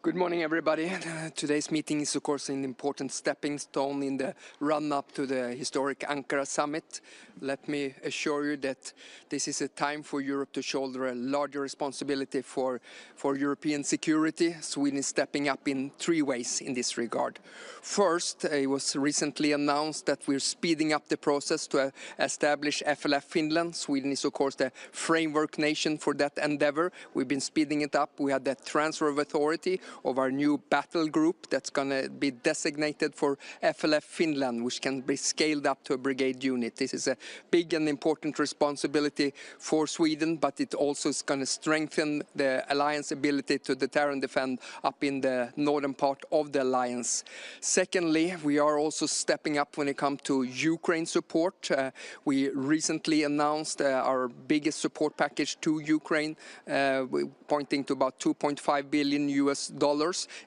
Good morning, everybody. Today's meeting is, of course, an important stepping stone in the run-up to the historic Ankara summit. Let me assure you that this is a time for Europe to shoulder a larger responsibility for European security. Sweden is stepping up in three ways in this regard. First, it was recently announced that we're speeding up the process to establish FLF Finland. Sweden is, of course, the framework nation for that endeavor. We've been speeding it up. We had that transfer of authority of our new battle group that's going to be designated for FLF Finland, which can be scaled up to a brigade unit. This is a big and important responsibility for Sweden, but it also is going to strengthen the alliance ability to deter and defend up in the northern part of the alliance. Secondly, we are also stepping up when it comes to Ukraine support. We recently announced our biggest support package to Ukraine, pointing to about $2.5 billion,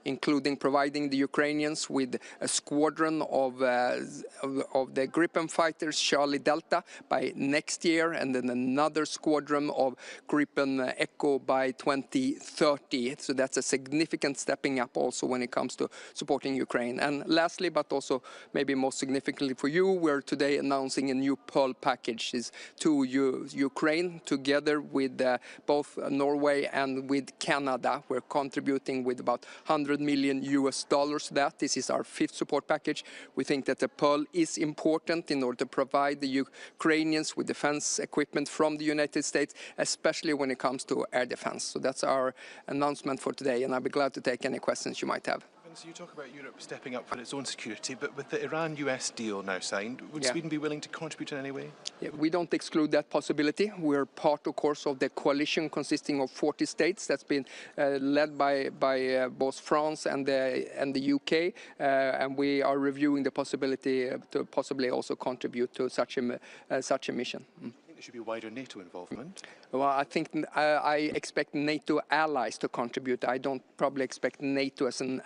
including providing the Ukrainians with a squadron of the Gripen fighters, Charlie Delta, by next year, and then another squadron of Gripen Echo by 2030. So that's a significant stepping up also when it comes to supporting Ukraine. And lastly, but also maybe most significantly for you, we're today announcing a new Pearl package to Ukraine, together with both Norway and with Canada. We're contributing with about $100 million to that. This is our fifth support package. We think that the Pearl is important in order to provide the Ukrainians with defense equipment from the United States, especially when it comes to air defense. So that's our announcement for today, and I'll be glad to take any questions you might have. So you talk about Europe stepping up for its own security, but with the Iran-US deal now signed, would Sweden be willing to contribute in any way? Yeah, we don't exclude that possibility. We're part, of course, of the coalition consisting of 40 states that's been led by both France and the UK, and we are reviewing the possibility to possibly also contribute to such a mission. There should be wider NATO involvement. Well, I think I expect NATO allies to contribute. I don't probably expect NATO as an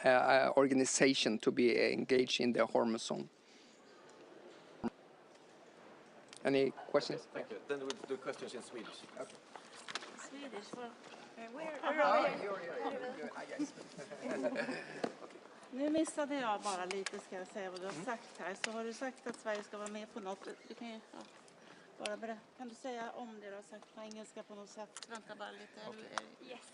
organization to be engaged in the Hormuz zone. Any questions? Okay, thank you. Then we'll do questions in Swedish. Okay. Swedish? Where are you? Nu missade jag bara lite, ska jag säga, vad du har sagt här. Så har du sagt att Sverige ska vara med på något? Du kan ju bara berätta. Kan du säga om det du har sagt på engelska på något sätt? Vänta bara lite. Okay. Yes,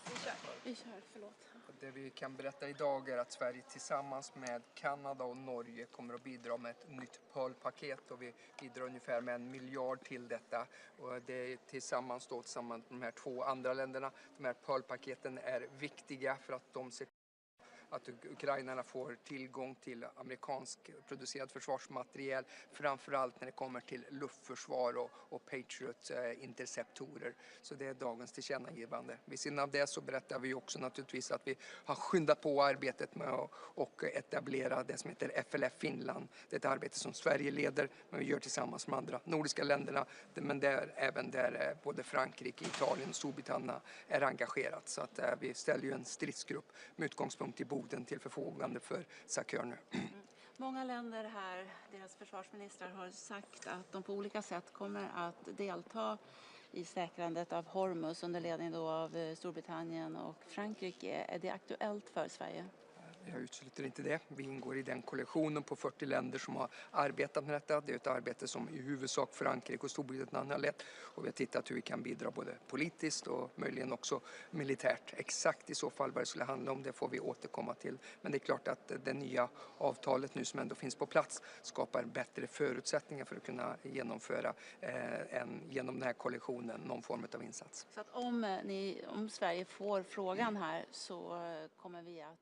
vi kör, förlåt. Det vi kan berätta idag är att Sverige tillsammans med Kanada och Norge kommer att bidra med ett nytt Pearl-paket, och vi bidrar ungefär med 1 miljard till detta. Och det är tillsammans med de här två andra länderna. De här Pearl-paketen är viktiga för att de ser att ukrainarna får tillgång till amerikansk producerad försvarsmateriel, framförallt när det kommer till luftförsvar och Patriot-interceptorer. Så det är dagens tillkännagivande. Vid sidan av det så berättar vi också naturligtvis att vi har skyndat på arbetet med att etablera det som heter FLF Finland. Det är ett arbete som Sverige leder, men vi gör tillsammans med andra nordiska länderna, men även där både Frankrike, Italien och Storbritannien är engagerat. Så att vi ställer ju en stridsgrupp med utgångspunkt i Boden till förfogande för Sakör nu. Många länder här, deras försvarsministrar har sagt att de på olika sätt kommer att delta i säkrandet av Hormuz under ledning då av Storbritannien och Frankrike. Är det aktuellt för Sverige? Jag utesluter inte det. Vi ingår i den koalitionen på 40 länder som har arbetat med detta. Det är ett arbete som i huvudsak Frankrike och Storbritannien har lett. Och vi har tittat hur vi kan bidra både politiskt och möjligen också militärt. Exakt i så fall vad det skulle handla om, det får vi återkomma till. Men det är klart att det nya avtalet nu som ändå finns på plats skapar bättre förutsättningar för att kunna genomföra genom den här koalitionen någon form av insats. Så att om Sverige får frågan här så kommer vi att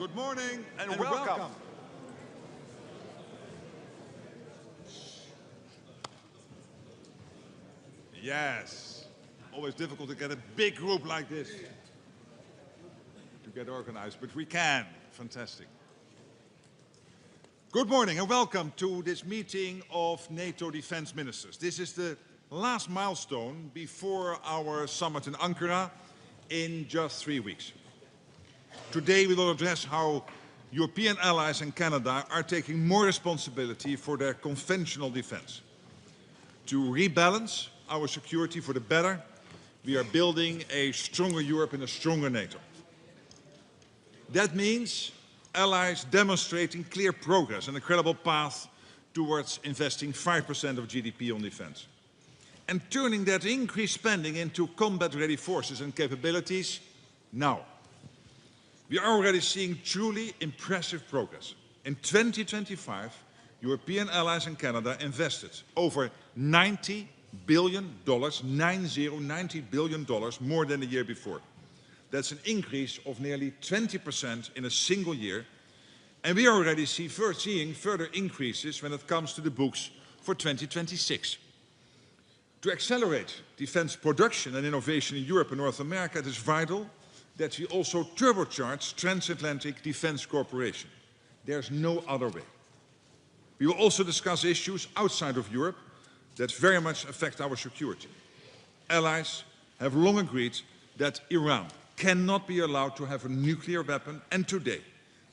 Good morning and welcome. Yes, always difficult to get a big group like this to get organized, but we can. Fantastic. Good morning and welcome to this meeting of NATO defense ministers. This is the last milestone before our summit in Ankara in just 3 weeks. Today we will address how European allies and Canada are taking more responsibility for their conventional defense. To rebalance our security for the better, we are building a stronger Europe and a stronger NATO. That means allies demonstrating clear progress and a credible path towards investing 5% of GDP on defense. And turning that increased spending into combat-ready forces and capabilities now. We are already seeing truly impressive progress. In 2025, European allies and Canada invested over $90 billion, $90 billion more than the year before. That's an increase of nearly 20% in a single year. And we are already seeing further increases when it comes to the books for 2026. To accelerate defense production and innovation in Europe and North America, it is vital that we also turbocharge transatlantic defense cooperation. There's no other way. We will also discuss issues outside of Europe that very much affect our security. Allies have long agreed that Iran cannot be allowed to have a nuclear weapon, and today,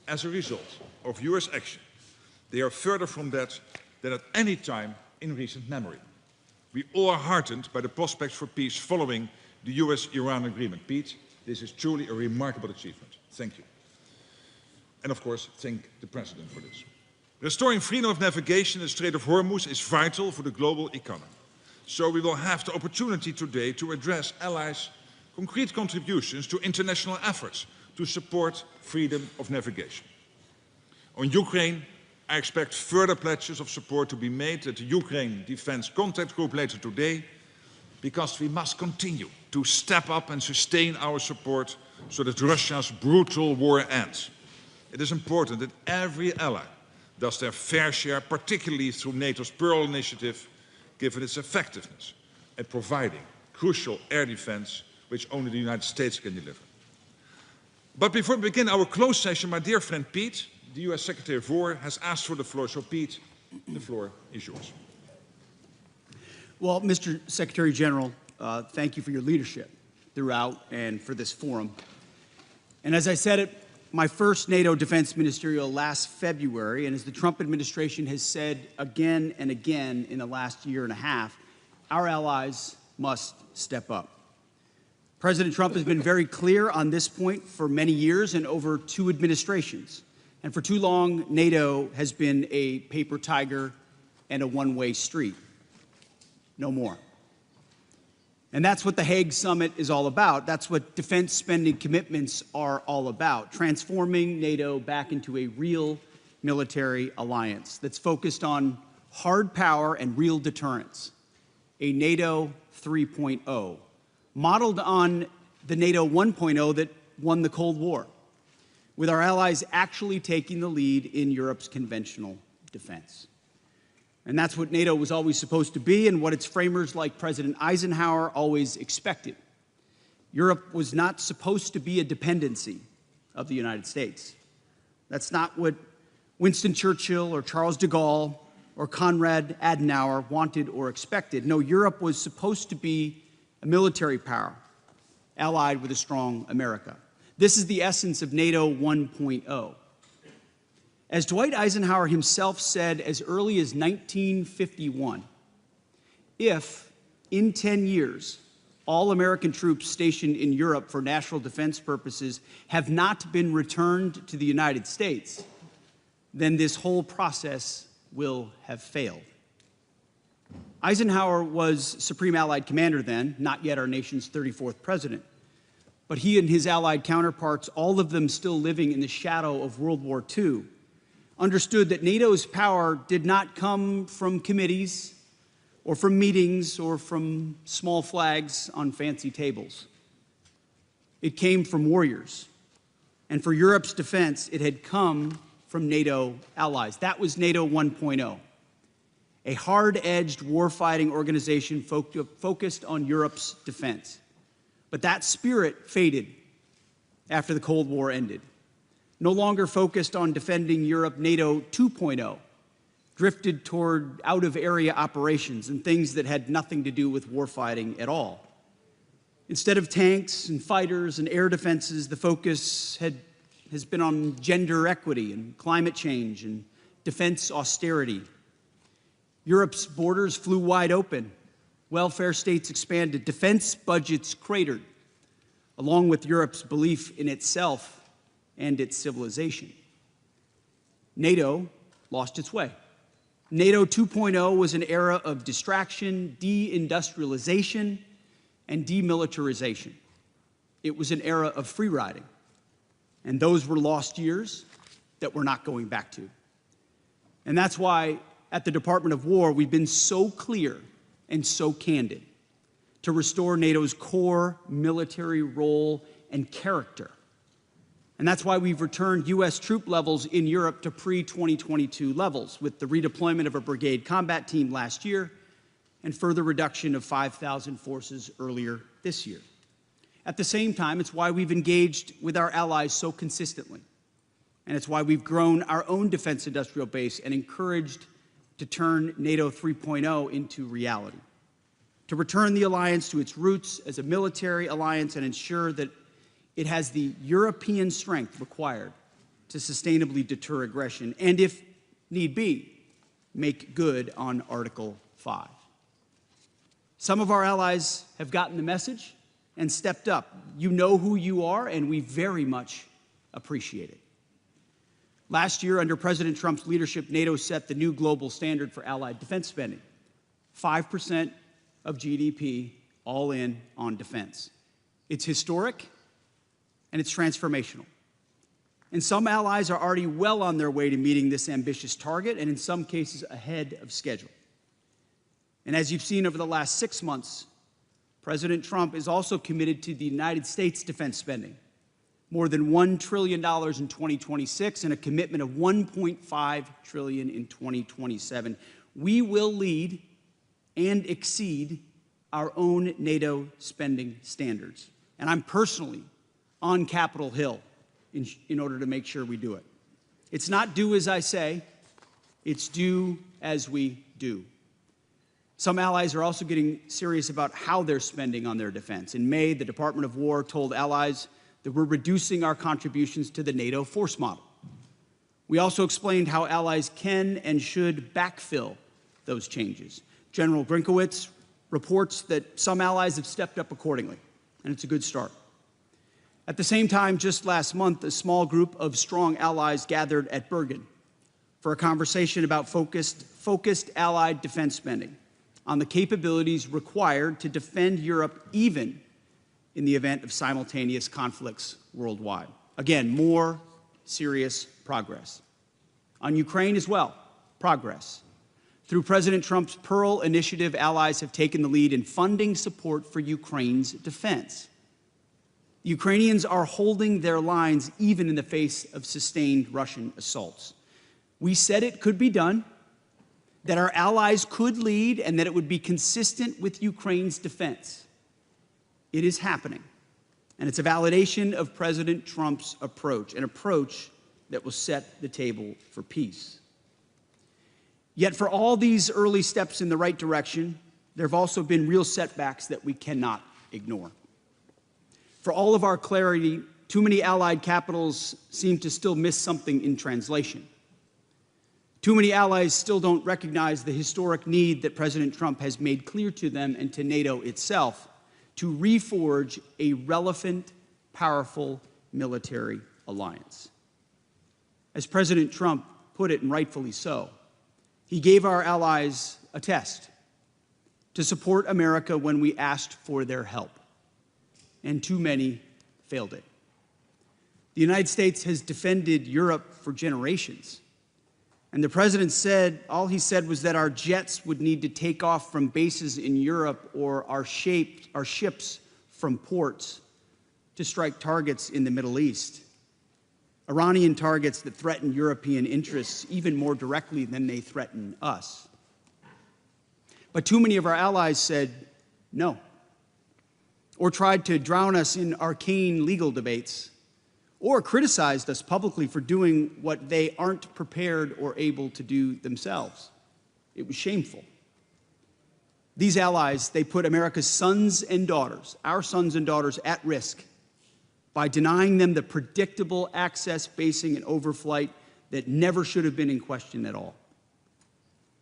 as a result of US action, they are further from that than at any time in recent memory. We all are heartened by the prospects for peace following the US-Iran agreement. Pete, this is truly a remarkable achievement. Thank you. And of course, thank the President for this. Restoring freedom of navigation in the Strait of Hormuz is vital for the global economy. So we will have the opportunity today to address allies' concrete contributions to international efforts to support freedom of navigation. On Ukraine, I expect further pledges of support to be made at the Ukraine Defense Contact Group later today, because we must continue to step up and sustain our support so that Russia's brutal war ends. It is important that every ally does their fair share, particularly through NATO's Pearl initiative, given its effectiveness at providing crucial air defense, which only the United States can deliver. But before we begin our closed session, my dear friend Pete, the US Secretary of War, has asked for the floor. So Pete, the floor is yours. Well, Mr. Secretary General, thank you for your leadership throughout and for this forum. And as I said at my first NATO Defense Ministerial last February, and as the Trump administration has said again and again in the last year and a half, our allies must step up. President Trump has been very clear on this point for many years and over 2 administrations. And for too long, NATO has been a paper tiger and a one-way street. No more. And that's what the Hague Summit is all about. That's what defense spending commitments are all about, transforming NATO back into a real military alliance that's focused on hard power and real deterrence, a NATO 3.0, modeled on the NATO 1.0 that won the Cold War, with our allies actually taking the lead in Europe's conventional defense. And that's what NATO was always supposed to be and what its framers like President Eisenhower always expected. Europe was not supposed to be a dependency of the United States. That's not what Winston Churchill or Charles de Gaulle or Konrad Adenauer wanted or expected. No, Europe was supposed to be a military power allied with a strong America. This is the essence of NATO 1.0. As Dwight Eisenhower himself said as early as 1951, if in 10 years all American troops stationed in Europe for national defense purposes have not been returned to the United States, then this whole process will have failed. Eisenhower was Supreme Allied Commander then, not yet our nation's 34th president. But he and his Allied counterparts, all of them still living in the shadow of World War II, understood that NATO's power did not come from committees or from meetings or from small flags on fancy tables. It came from warriors And for Europe's defense, it had come from NATO allies. That was NATO 1.0, a hard-edged warfighting organization focused on Europe's defense. But that spirit faded after the Cold War ended. No longer focused on defending Europe, NATO 2.0 drifted toward out-of-area operations and things that had nothing to do with warfighting at all. Instead of tanks and fighters and air defenses, the focus has been on gender equity and climate change and defense austerity. Europe's borders flew wide open. Welfare states expanded. Defense budgets cratered, along with Europe's belief in itself and its civilization. NATO lost its way. NATO 2.0 was an era of distraction, deindustrialization, and demilitarization. It was an era of free riding. And those were lost years that we're not going back to. And that's why at the Department of War, we've been so clear and so candid to restore NATO's core military role and character. And that's why we've returned U.S. troop levels in Europe to pre-2022 levels, with the redeployment of a brigade combat team last year and further reduction of 5,000 forces earlier this year. At the same time, it's why we've engaged with our allies so consistently. And it's why we've grown our own defense industrial base and encouraged to turn NATO 3.0 into reality, to return the alliance to its roots as a military alliance and ensure that it has the European strength required to sustainably deter aggression and, if need be, make good on Article 5. Some of our allies have gotten the message and stepped up. You know who you are, and we very much appreciate it. Last year, under President Trump's leadership, NATO set the new global standard for allied defense spending, 5% of GDP, all in on defense. It's historic, and it's transformational. And some allies are already well on their way to meeting this ambitious target, and in some cases ahead of schedule. And as you've seen over the last 6 months, President Trump is also committed to the United States defense spending, more than $1 trillion in 2026 and a commitment of $1.5 trillion in 2027. We will lead and exceed our own NATO spending standards. And I'm personally on Capitol Hill in order to make sure we do it. It's not do as I say, it's do as we do. Some allies are also getting serious about how they're spending on their defense. In May, the Department of War told allies that we're reducing our contributions to the NATO force model. We also explained how allies can and should backfill those changes. General Grinkowitz reports that some allies have stepped up accordingly, and it's a good start. At the same time, just last month, a small group of strong allies gathered at Bergen for a conversation about focused allied defense spending on the capabilities required to defend Europe even in the event of simultaneous conflicts worldwide. Again, more serious progress. On Ukraine as well, progress. Through President Trump's Pearl Initiative, allies have taken the lead in funding support for Ukraine's defense. The Ukrainians are holding their lines even in the face of sustained Russian assaults. We said it could be done, that our allies could lead, and that it would be consistent with Ukraine's defense. It is happening, and it's a validation of President Trump's approach, an approach that will set the table for peace. Yet for all these early steps in the right direction, there have also been real setbacks that we cannot ignore. For all of our clarity, too many allied capitals seem to still miss something in translation. Too many allies still don't recognize the historic need that President Trump has made clear to them and to NATO itself to reforge a relevant, powerful military alliance. As President Trump put it, and rightfully so, he gave our allies a test to support America when we asked for their help, and too many failed it. The United States has defended Europe for generations. And the president said, all he said was that our jets would need to take off from bases in Europe or our ships from ports to strike targets in the Middle East. Iranian targets that threaten European interests even more directly than they threaten us. But too many of our allies said no, or tried to drown us in arcane legal debates, or criticized us publicly for doing what they aren't prepared or able to do themselves. It was shameful. These allies, they put America's sons and daughters, our sons and daughters, at risk by denying them the predictable access, basing, and overflight that never should have been in question at all.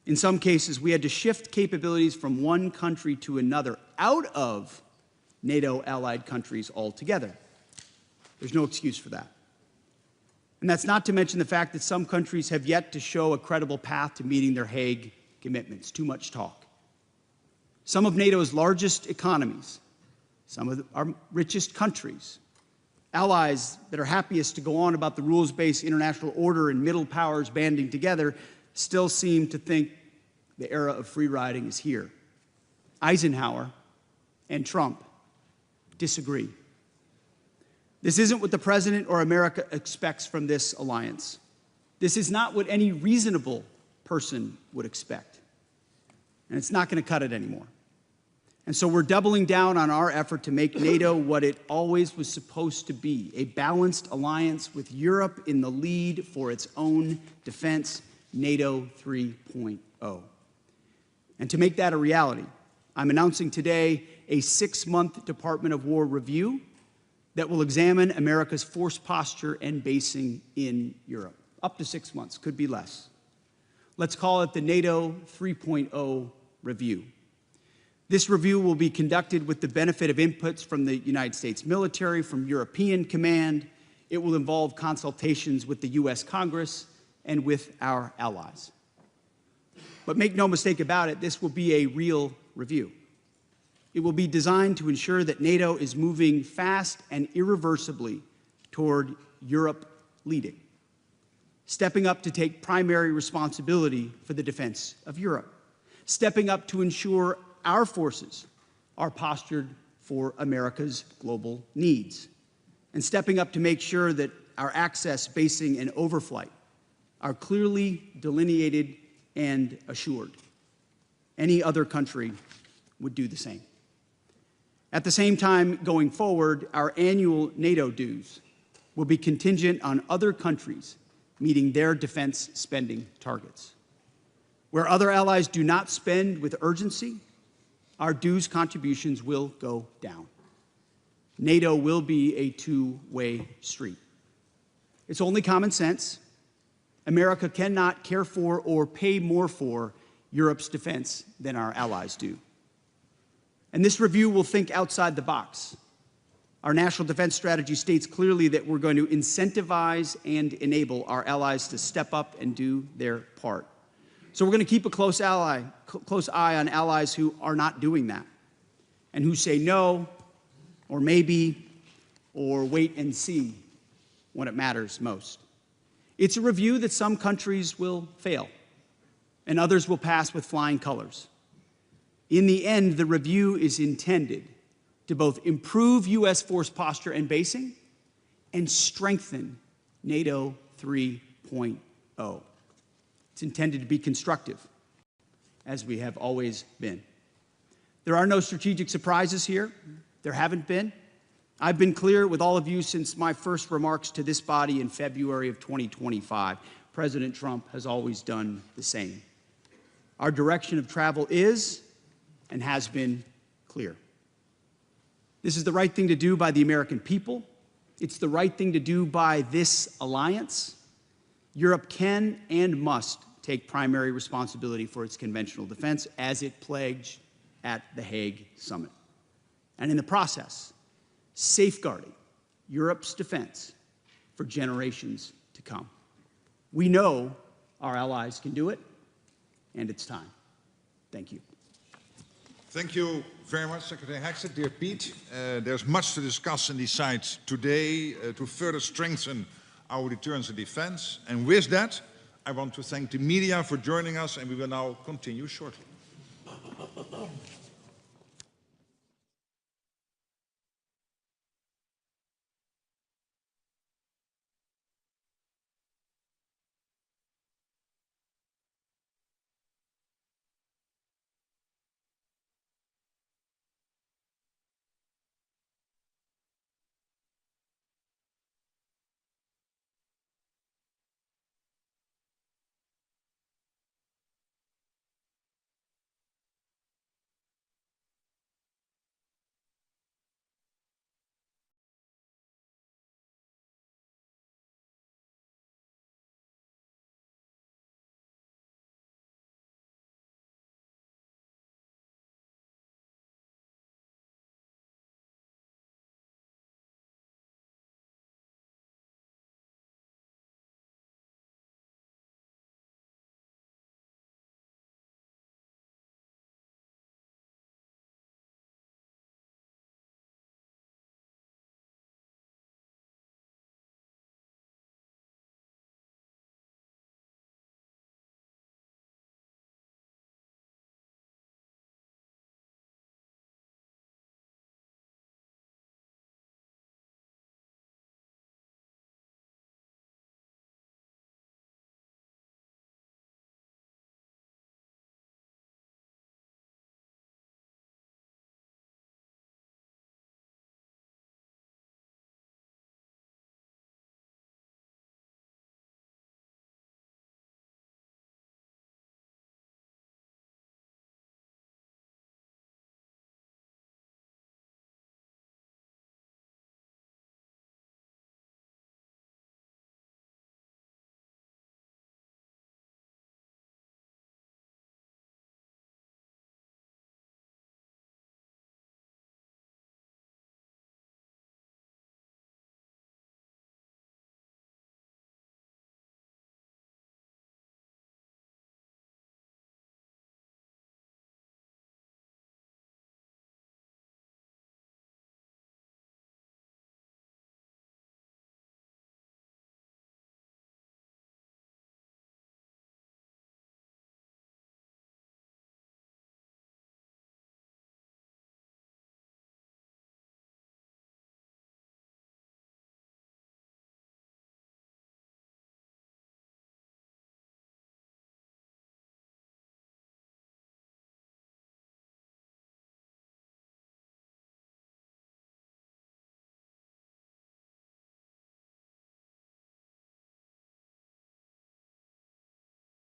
In some cases, we had to shift capabilities from one country to another out of NATO allied countries altogether. There's no excuse for that. And that's not to mention the fact that some countries have yet to show a credible path to meeting their Hague commitments. Too much talk. Some of NATO's largest economies, some of our richest countries, allies that are happiest to go on about the rules-based international order and middle powers banding together, still seem to think the era of free riding is here. Eisenhower and Trump disagree. This isn't what the President or America expects from this alliance. This is not what any reasonable person would expect. And it's not going to cut it anymore. And so we're doubling down on our effort to make NATO what it always was supposed to be, a balanced alliance with Europe in the lead for its own defense, NATO 3.0. And to make that a reality, I'm announcing today a 6-month Department of War review that will examine America's force posture and basing in Europe. Up to 6 months, could be less. Let's call it the NATO 3.0 review. This review will be conducted with the benefit of inputs from the United States military, from European Command. It will involve consultations with the U.S. Congress and with our allies. But make no mistake about it, this will be a real review. It will be designed to ensure that NATO is moving fast and irreversibly toward Europe leading, stepping up to take primary responsibility for the defense of Europe, stepping up to ensure our forces are postured for America's global needs, and stepping up to make sure that our access, basing, and overflight are clearly delineated and assured. Any other country would do the same. At the same time, going forward, our annual NATO dues will be contingent on other countries meeting their defense spending targets. Where other allies do not spend with urgency, our dues contributions will go down. NATO will be a two-way street. It's only common sense. America cannot care for or pay more for Europe's defense than our allies do. And this review will think outside the box. Our national defense strategy states clearly that we're going to incentivize and enable our allies to step up and do their part. So we're going to keep a close eye on allies who are not doing that and who say no, or maybe, or wait and see when it matters most. It's a review that some countries will fail and others will pass with flying colors. In the end, the review is intended to both improve U.S. force posture and basing and strengthen NATO 3.0. It's intended to be constructive, as we have always been. There are no strategic surprises here. There haven't been. I've been clear with all of you since my first remarks to this body in February of 2025. President Trump has always done the same. Our direction of travel is and has been clear. This is the right thing to do by the American people. It's the right thing to do by this alliance. Europe can and must take primary responsibility for its conventional defense as it pledged at the Hague Summit. And in the process, safeguarding Europe's defense for generations to come. We know our allies can do it, and it's time. Thank you. Thank you very much, Secretary Hexet. Dear Pete, there's much to discuss and decide today to further strengthen our deterrence and defense. And with that, I want to thank the media for joining us, and we will now continue shortly.